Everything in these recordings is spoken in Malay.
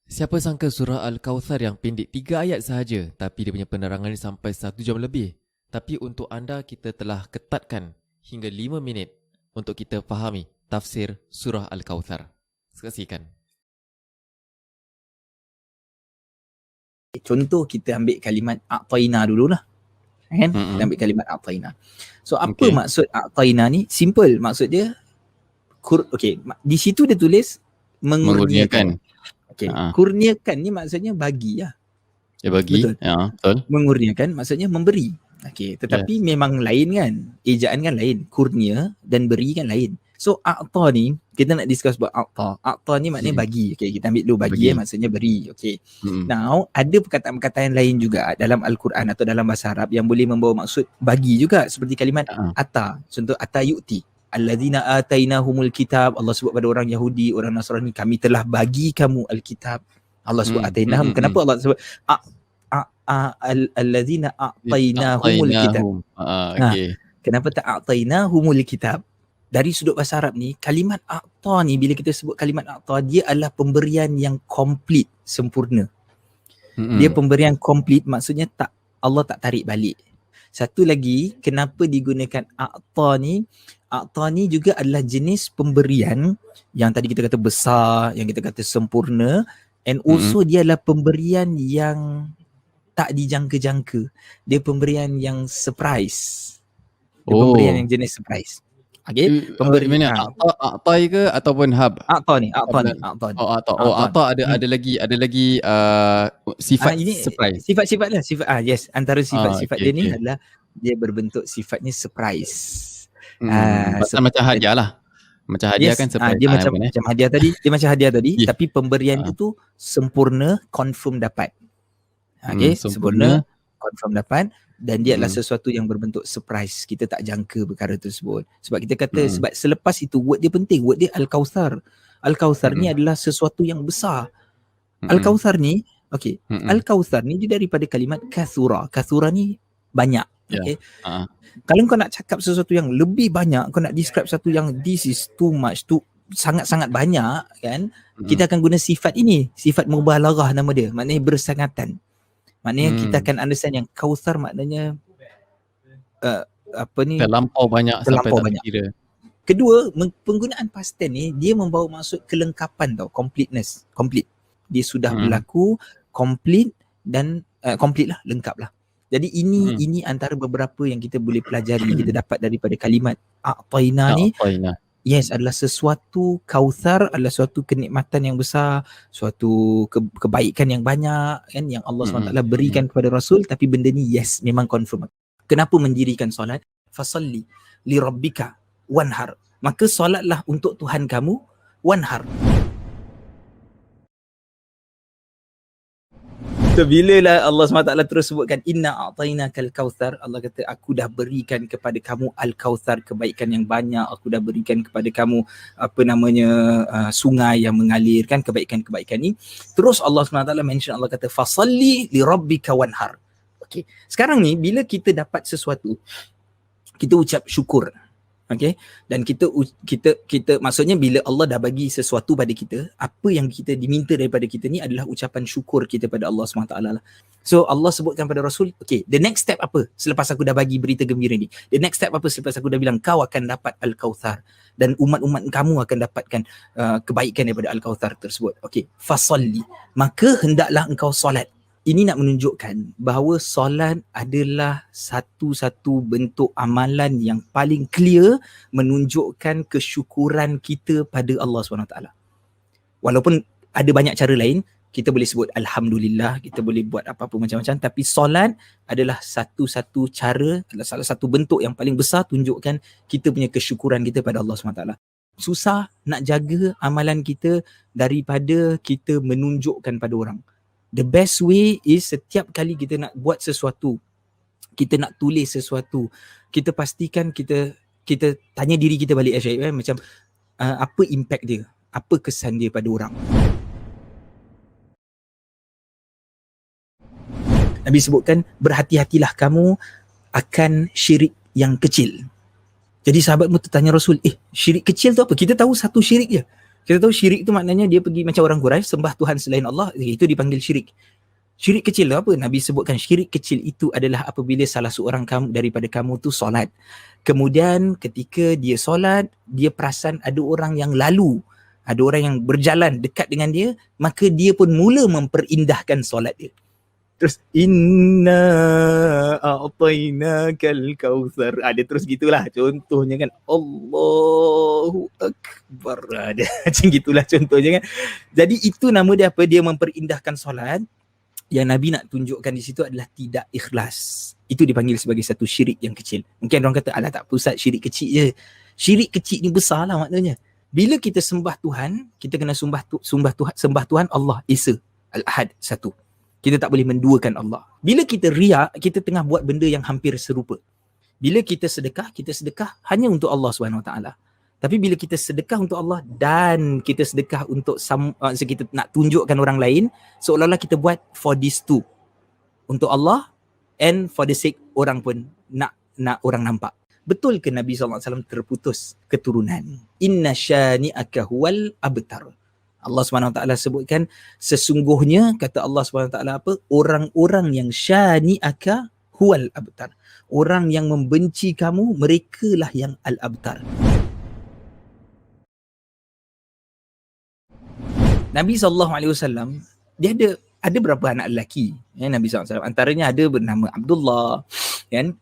Siapa sangka surah Al-Kawthar yang pendek 3 ayat sahaja, tapi dia punya penerangan ni sampai 1 jam lebih. Tapi untuk anda, kita telah ketatkan hingga 5 minit untuk kita fahami tafsir surah Al-Kawthar. Saksikan. Contoh kita ambil kalimat a'taina dululah. Kan? Kita ambil kalimat a'taina. So apa maksud a'taina ni? Simple. Maksud dia okey, di situ dia tulis mengurniakan. Okey, kurniakan ni maksudnya bagi lah. Ya, bagi. Betul. Ya, betul. Mengurniakan maksudnya memberi. Okey, tetapi memang lain kan. Ejaan kan lain. Kurnia dan beri kan lain. So a'ta ni kita nak discuss buat a'ta. A'ta ni maknanya bagi. Okey, kita ambil dulu bagi. Maksudnya beri. Okey. Now ada perkataan-perkataan lain juga dalam Al-Quran atau dalam bahasa Arab yang boleh membawa maksud bagi juga, seperti kalimat ata. Contoh ata yu'ti. Alladzina atainahumul kitab. Allah sebut pada orang Yahudi, orang Nasrani, kami telah bagi kamu Alkitab. Allah sebut atainahum. Kenapa Allah sebut alladzina atainahumul kitab? Kenapa tak atainahumul kitab? Dari sudut bahasa Arab ni, kalimat a'ta ni, bila kita sebut kalimat a'ta, dia adalah pemberian yang komplit, sempurna. Dia pemberian komplit, maksudnya tak, Allah tak tarik balik. Satu lagi, kenapa digunakan a'ta ni? A'ta ni juga adalah jenis pemberian yang tadi kita kata besar, yang kita kata sempurna, and also dia adalah pemberian yang tak dijangka-jangka. Dia pemberian yang surprise. Dia pemberian yang jenis surprise. Okay, pemberian a'tai ke ataupun hab? A'ta ni. A'ta ada lagi sifat ini surprise. Sifat-sifat lah. Yes, antara sifat-sifat dia ni adalah dia berbentuk sifatnya surprise. Macam hadiah lah. Macam hadiah kan surprise. Dia macam hadiah tadi. Dia macam hadiah tadi, tapi pemberian itu sempurna, confirm dapat. Okay, sempurna, confirm dapat. Dan dia adalah sesuatu yang berbentuk surprise. Kita tak jangka perkara tersebut. Sebab kita kata, sebab selepas itu word dia penting. Word dia Al-Kawthar. Al-Kawthar ni adalah sesuatu yang besar. Al-Kawthar ni, okay, Al-Kawthar ni dia daripada kalimat kathura. Kathura ni banyak. Okay. Kalau kau nak cakap sesuatu yang lebih banyak, kau nak describe sesuatu yang this is too much, sangat-sangat banyak kan, kita akan guna sifat ini. Sifat mubalaghah nama dia. Maknanya bersangatan. Maknanya kita akan understand yang Kawthar maknanya terlampau banyak sampai tak kira. Kedua, penggunaan past tense ni dia membawa maksud kelengkapan tau, completeness, complete. Dia sudah berlaku, complete dan complete lah, lengkap lah. Jadi ini antara beberapa yang kita boleh pelajari, kita dapat daripada kalimat a'taina ni. Yes, adalah sesuatu, Kawthar adalah suatu kenikmatan yang besar, suatu kebaikan yang banyak kan, yang Allah SWT berikan kepada Rasul. Tapi benda ni yes, memang confirm. Kenapa mendirikan solat? Fasalli li rabbika wanhar. Maka solatlah untuk Tuhan kamu, wanhar. So, bila lah Allah SWT terus sebutkan inna a'tainakal kautsar, Allah kata aku dah berikan kepada kamu al-kautsar, kebaikan yang banyak. Aku dah berikan kepada kamu sungai yang mengalir kan, kebaikan-kebaikan ni. Terus Allah SWT mention, Allah kata fasalli li rabbika wanhar. Okay, sekarang ni bila kita dapat sesuatu, kita ucap syukur. Okay, dan kita maksudnya bila Allah dah bagi sesuatu pada kita, apa yang kita diminta daripada kita ni adalah ucapan syukur kita pada Allah SWT lah. So Allah sebutkan pada Rasul, okay, the next step apa selepas aku dah bagi berita gembira ni? The next step apa selepas aku dah bilang kau akan dapat Al-Kawthar dan umat-umat kamu akan dapatkan kebaikan daripada Al-Kawthar tersebut. Okay, fasalli, maka hendaklah engkau solat. Ini nak menunjukkan bahawa solat adalah satu-satu bentuk amalan yang paling clear menunjukkan kesyukuran kita pada Allah SWT. Walaupun ada banyak cara lain, kita boleh sebut Alhamdulillah, kita boleh buat apa-apa macam-macam, tapi solat adalah satu-satu cara, adalah salah satu bentuk yang paling besar tunjukkan kita punya kesyukuran kita pada Allah SWT. Susah nak jaga amalan kita daripada kita menunjukkan pada orang. The best way is setiap kali kita nak buat sesuatu, kita nak tulis sesuatu, kita pastikan kita tanya diri kita balik Syed, macam apa impact dia, apa kesan dia pada orang. Nabi sebutkan berhati-hatilah kamu akan syirik yang kecil. Jadi sahabat pun tertanya Rasul, syirik kecil tu apa? Kita tahu satu syirik je. Kita tahu syirik tu maknanya dia pergi macam orang Quraisy sembah Tuhan selain Allah, itu dipanggil syirik. Syirik kecil apa? Nabi sebutkan syirik kecil itu adalah apabila salah seorang kamu daripada kamu tu solat. Kemudian ketika dia solat, dia perasan ada orang yang lalu, ada orang yang berjalan dekat dengan dia, maka dia pun mula memperindahkan solat dia. Terus inna a'tainakal kautsar. Dia terus gitulah contohnya kan. Allahu akbar. Dia macam gitulah contohnya kan. Jadi itu nama dia apa? Dia memperindahkan solat. Yang Nabi nak tunjukkan di situ adalah tidak ikhlas. Itu dipanggil sebagai satu syirik yang kecil. Mungkin orang kata, alah tak apa Ustaz, syirik kecil je. Syirik kecil ni besar lah maknanya. Bila kita sembah Tuhan, kita kena sembah Tuhan Allah Esa, Al-Ahad, satu. Kita tak boleh menduakan Allah. Bila kita riak, kita tengah buat benda yang hampir serupa. Bila kita sedekah hanya untuk Allah SWT. Tapi bila kita sedekah untuk Allah dan kita sedekah untuk kita nak tunjukkan orang lain, seolah-olah kita buat for these two. Untuk Allah and for the sake orang pun nak orang nampak. Betul ke Nabi SAW terputus keturunan? Inna syani'aka huwal abtar. Allah SWT sebutkan sesungguhnya, kata Allah SWT apa? Orang-orang yang syani'aka huwal abtar. Orang yang membenci kamu, merekalah yang al-abtar. Nabi SAW, dia ada berapa anak lelaki? Nabi SAW. Antaranya ada bernama Abdullah, kan?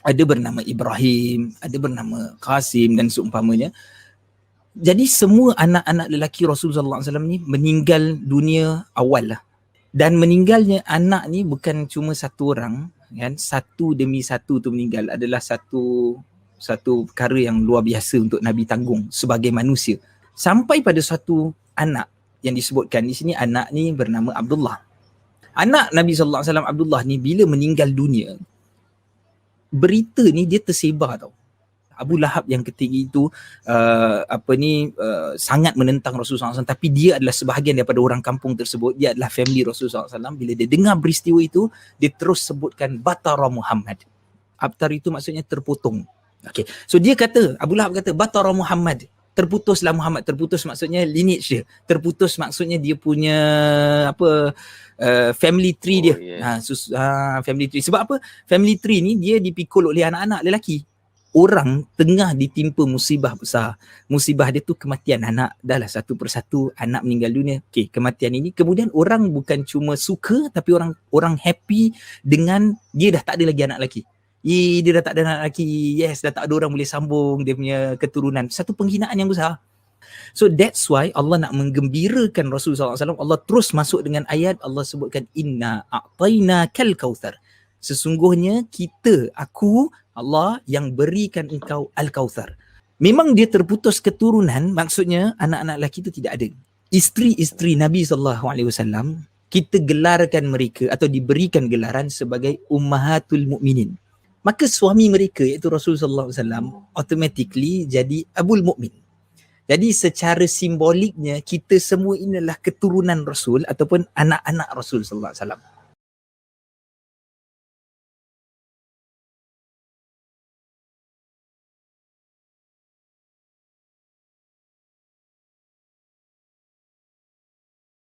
Ada bernama Ibrahim, ada bernama Qasim dan seumpamanya. Jadi semua anak-anak lelaki Rasulullah SAW ni meninggal dunia awal lah. Dan meninggalnya anak ni bukan cuma satu orang, kan? Satu demi satu tu meninggal adalah satu perkara yang luar biasa untuk Nabi tanggung sebagai manusia. Sampai pada satu anak yang disebutkan di sini, anak ni bernama Abdullah. Anak Nabi SAW Abdullah ni bila meninggal dunia, berita ni dia tersebar tau. Abu Lahab yang ketiga itu sangat menentang Rasulullah SAW, tapi dia adalah sebahagian daripada orang kampung tersebut. Dia adalah family Rasulullah SAW. Bila dia dengar peristiwa itu, dia terus sebutkan Batara Muhammad. Abtar itu maksudnya terpotong. Okay. So dia kata, Abu Lahab kata Batara Muhammad. Terputuslah Muhammad. Terputus maksudnya lineage dia. Terputus maksudnya dia punya family tree dia. Yeah. Family tree. Sebab apa? Family tree ni dia dipikul oleh anak-anak lelaki. Orang tengah ditimpa musibah besar. Musibah dia tu kematian anak. Dah lah satu persatu anak meninggal dunia. Okay, kematian ini. Kemudian orang bukan cuma suka, tapi orang happy dengan dia dah tak ada lagi anak lelaki. Dia dah tak ada anak lelaki. Yes, dah tak ada orang boleh sambung dia punya keturunan. Satu penghinaan yang besar. So that's why Allah nak menggembirakan Rasulullah SAW. Allah terus masuk dengan ayat, Allah sebutkan inna a'tainakal kautsar. Sesungguhnya aku Allah yang berikan engkau al-kautsar. Memang dia terputus keturunan, maksudnya anak-anak lelaki itu tidak ada. Isteri-isteri Nabi SAW, kita gelarkan mereka atau diberikan gelaran sebagai ummahatul mukminin. Maka suami mereka iaitu Rasulullah SAW automatically jadi Abul Mukmin. Jadi secara simboliknya kita semua ini adalah keturunan Rasul ataupun anak-anak Rasul SAW.